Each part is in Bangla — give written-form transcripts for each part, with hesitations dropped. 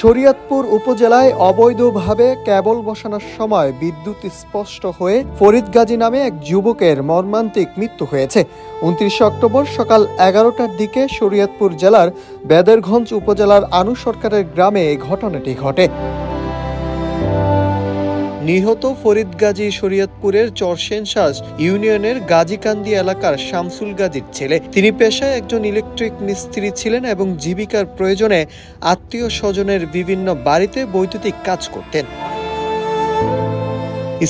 শরীয়তপুর উপজেলায় অবৈধভাবে কেবল বসানোর সময় বিদ্যুৎ স্পষ্ট হয়ে ফরিদ গাজী নামে এক যুবকের মর্মান্তিক মৃত্যু হয়েছে। 29 অক্টোবর সকাল 11টার দিকে শরীয়তপুর জেলার বেদেরগঞ্জ উপজেলার আনু সরকারের গ্রামে এই ঘটনাটি ঘটে। নিহত ফরিদ গাজী শরীয়তপুরের চরশেনশাস ইউনিয়নের গাজীকান্দি এলাকার শামসুল গাজীর ছেলে। তিনি পেশায় একজন ইলেকট্রিক মিস্ত্রি ছিলেন এবং জীবিকার প্রয়োজনে আত্মীয় স্বজনের বিভিন্ন বাড়িতে বৈদ্যুতিক কাজ করতেন।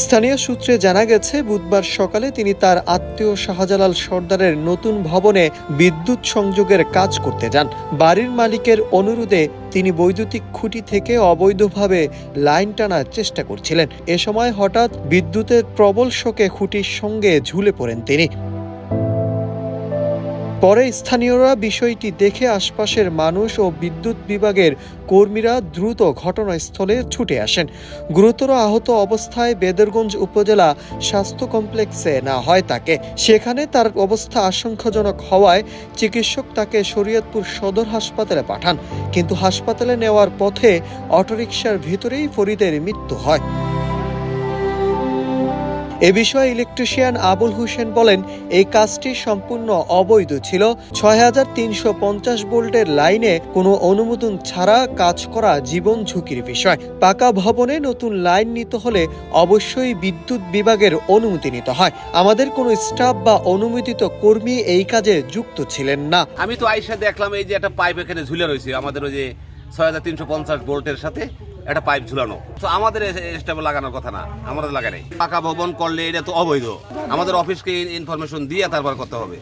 স্থানীয় সূত্রে জানা গেছে, বুধবার সকালে তিনি তার আত্মীয় শাহজালাল সর্দারের নতুন ভবনে বিদ্যুৎ সংযোগের কাজ করতে যান। বাড়ির মালিকের অনুরোধে তিনি বৈদ্যুতিক খুঁটি থেকে অবৈধভাবে লাইন টানার চেষ্টা করছিলেন। এ সময় হঠাৎ বিদ্যুতের প্রবল শোকে খুঁটির সঙ্গে ঝুলে পড়েন তিনি। পরে স্থানীয়রা বিষয়টি দেখে আশপাশের মানুষ ও বিদ্যুৎ বিভাগের কর্মীরা দ্রুত ঘটনাস্থলে ছুটে আসেন। গুরুতর আহত অবস্থায় বেদেরগঞ্জ উপজেলা স্বাস্থ্য কমপ্লেক্সে নেওয়া হয় তাকে। সেখানে তার অবস্থা আশঙ্কাজনক হওয়ায় চিকিৎসক তাকে শরীয়তপুর সদর হাসপাতালে পাঠান, কিন্তু হাসপাতালে নেওয়ার পথে অটোরিকশার ভিতরেই ফরিদের মৃত্যু হয়। এ বিষয়ে ইলেকট্রিশিয়ান আবুল হোসেন বলেন, এই কাজটি সম্পূর্ণ অবৈধ ছিল। 6350 ভোল্টের লাইনে কোনো অনুমোদন ছাড়া কাজ করা জীবন ঝুঁকির বিষয়। পাকা ভবনে নতুন লাইন নিতে হলে অবশ্যই বিদ্যুৎ বিভাগের অনুমতি নিতে হয়। আমাদের কোনো স্টাফ বা অনুমোদিত কর্মী এই কাজে যুক্ত ছিলেন না। আমি তো আইসা দেখলাম এই যে একটা পাইপ এখানে ঝুলে রয়েছে, আমাদের ওই যে 6350 ভোল্টের সাথে একটা পাইপ ঝুলানো। তো আমাদের স্টাফে লাগানোর কথা না, আমাদের লাগাই নাই। পাকা ভবন করলে এটা তো অবৈধ। আমাদের অফিসকে ইনফরমেশন দিয়ে তারপর করতে হবে।